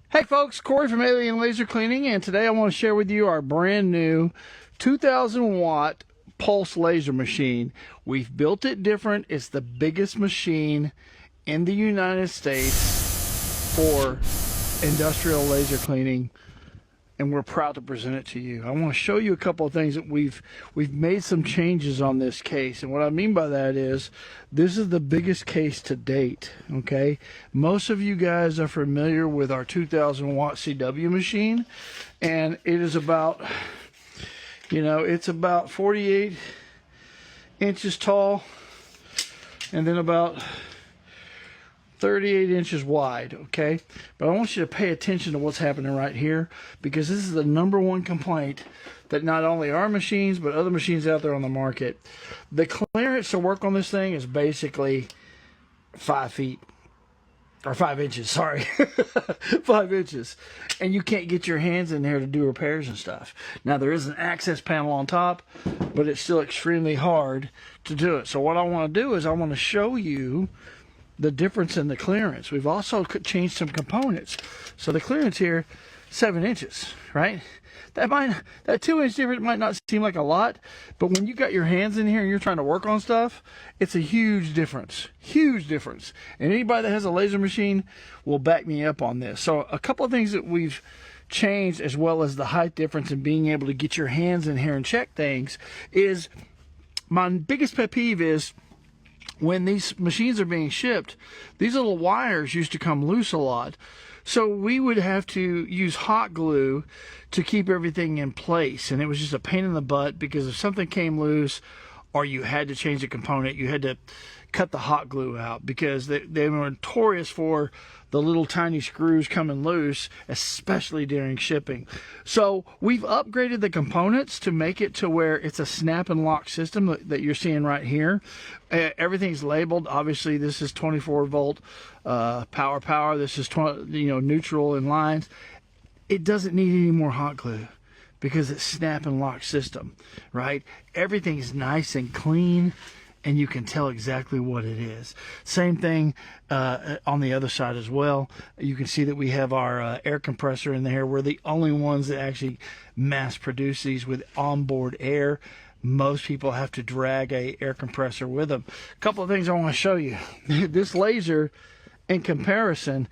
Hey folks, Corey from Alien Laser Cleaning, and today I want to share with you our brand new 2000 watt pulse laser machine. We've built it different. It's the biggest machine in the United States for industrial laser cleaning, and we're proud to present it to you. I want to show you a couple of things that we've made some changes on this case, and what I mean by that is this is the biggest case to date. Okay, most of you guys are familiar with our 2000 watt CW machine, and it is about, it's about 48 inches tall and then about 38 inches wide, okay? But I want you to pay attention to what's happening right here, because this is the #1 complaint that not only our machines, but other machines out there on the market. The clearance to work on this thing is basically 5 feet, or 5 inches, sorry. 5 inches. And you can't get your hands in there to do repairs and stuff. Now, there is an access panel on top, but it's still extremely hard to do it. So what I want to do is I want to show you the difference in the clearance. We've also changed some components. So the clearance here, 7 inches, right? That 2-inch difference might not seem like a lot, but when you got your hands in here and you're trying to work on stuff, it's a huge difference. Huge difference. And anybody that has a laser machine will back me up on this. So a couple of things that we've changed, as well as the height difference and being able to get your hands in here and check things, is my biggest pet peeve is when these machines are being shipped, these little wires used to come loose a lot. So we would have to use hot glue to keep everything in place. And it was just a pain in the butt, because if something came loose or you had to change a component, you had to cut the hot glue out, because they were notorious for the little tiny screws coming loose, especially during shipping. So we've upgraded the components to make it to where it's a snap and lock system that you're seeing right here. Everything's labeled. Obviously, this is 24 volt power. This is neutral and lines. It doesn't need any more hot glue, because it's snap and lock system, right? Everything's nice and clean, and you can tell exactly what it is. Same thing on the other side as well. You can see that we have our air compressor in there. We're the only ones that actually mass produce these with onboard air. Most people have to drag a air compressor with them. A couple of things I want to show you. This laser, in comparison,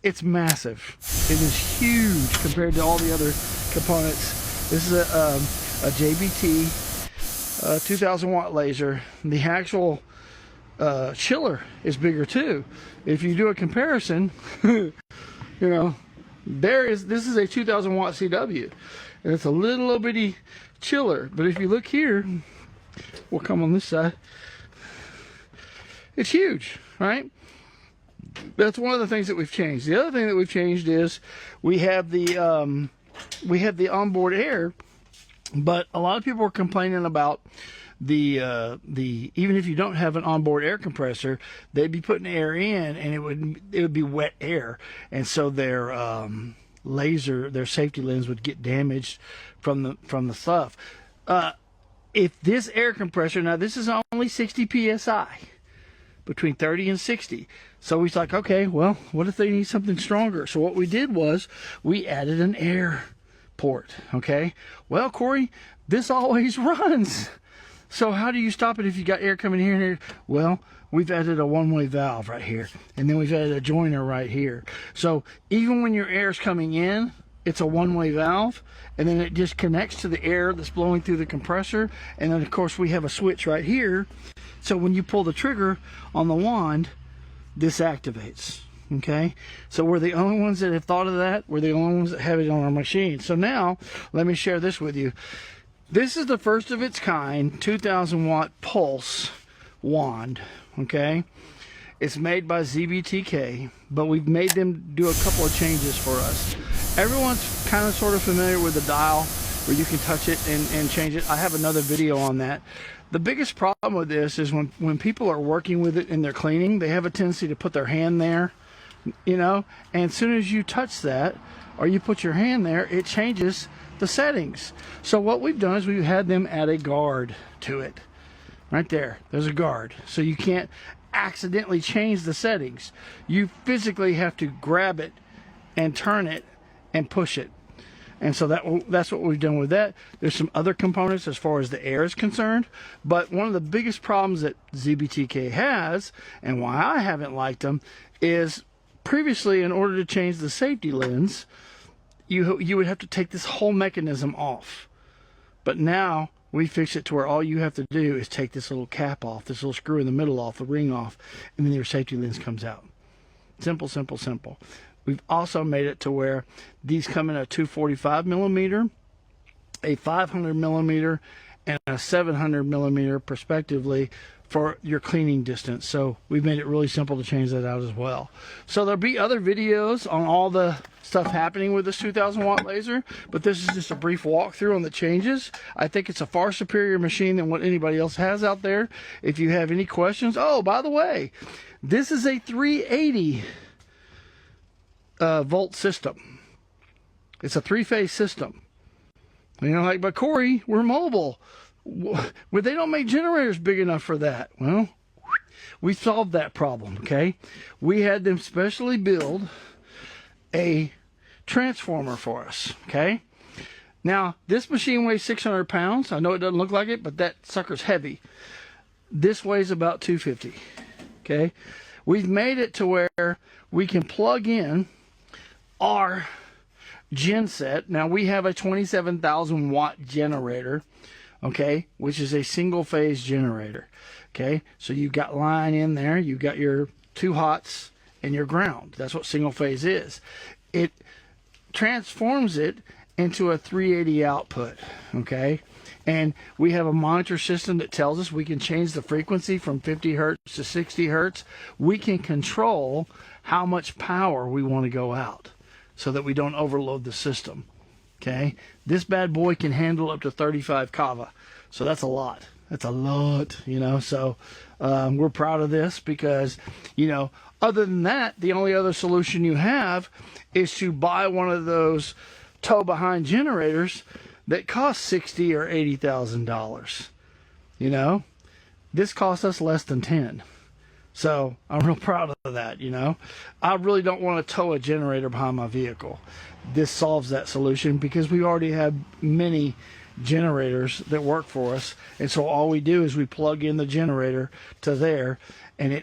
it's massive. It is huge compared to all the other components. This is a JBT 2000 watt laser. The actual chiller is bigger too. If you do a comparison, this is a 2000 watt CW, and it's a little bitty chiller. But if you look here, we'll come on this side, it's huge, right? That's one of the things that we've changed. The other thing that we've changed is we have the onboard air. But a lot of people are complaining about the even if you don't have an onboard air compressor, they'd be putting air in, and it would be wet air, and so their safety lens would get damaged from the stuff. If this air compressor, now this is only 60 psi, between 30 and 60. So we thought, okay, well, what if they need something stronger? So what we did was we added an air port. Okay, well, Corey, this always runs, so how do you stop it if you got air coming here and here? Well, we've added a one-way valve right here, and then we've added a joiner right here. So even when your air is coming in, it's a one-way valve, and then it just connects to the air that's blowing through the compressor. And then of course we have a switch right here, so when you pull the trigger on the wand, this activates. Okay, so we're the only ones that have thought of that. We're the only ones that have it on our machine. So now let me share this with you. This is the first of its kind 2000 watt pulse wand. Okay, it's made by ZBTK, but we've made them do a couple of changes for us. Everyone's kind of sort of familiar with the dial where you can touch it and change it. I have another video on that. The biggest problem with this is when people are working with it in their cleaning, they have a tendency to put their hand there, and as soon as you touch that or you put your hand there, it changes the settings. So what we've done is we've had them add a guard to it. Right there, there's a guard, so you can't accidentally change the settings. You physically have to grab it and turn it and push it. And so that's what we've done with that. There's some other components as far as the air is concerned, but one of the biggest problems that ZBTK has, and why I haven't liked them, is previously, in order to change the safety lens, you would have to take this whole mechanism off. But now we fix it to where all you have to do is take this little cap off, this little screw in the middle off, the ring off, and then your safety lens comes out. Simple, simple, simple. We've also made it to where these come in a 245 millimeter, a 500 millimeter, and a 700 millimeter, respectively, for your cleaning distance. So we've made it really simple to change that out as well. So there'll be other videos on all the stuff happening with this 2000 watt laser, but this is just a brief walkthrough on the changes. I think it's a far superior machine than what anybody else has out there. If you have any questions, oh, by the way, this is a 380 volt system. It's a three-phase system. You know, like, but Corey, we're mobile. Well, they don't make generators big enough for that. Well, we solved that problem, okay? We had them specially build a transformer for us, okay? Now, this machine weighs 600 pounds. I know it doesn't look like it, but that sucker's heavy. This weighs about 250, okay? We've made it to where we can plug in our gen set. Now, we have a 27,000 watt generator, okay, which is a single phase generator, okay? So you've got line in there, you've got your two hots and your ground. That's what single phase is. It transforms it into a 380 output, okay? And we have a monitor system that tells us we can change the frequency from 50 hertz to 60 hertz. We can control how much power we want to go out so that we don't overload the system. Okay, this bad boy can handle up to 35 kV, so that's a lot. That's a lot, you know. So we're proud of this because, you know, other than that, the only other solution you have is to buy one of those tow-behind generators that cost $60,000 or $80,000. You know, this costs us less than 10. So I'm real proud of that, you know. I really don't want to tow a generator behind my vehicle. This solves that solution because we already have many generators that work for us. And so all we do is we plug in the generator to there, and it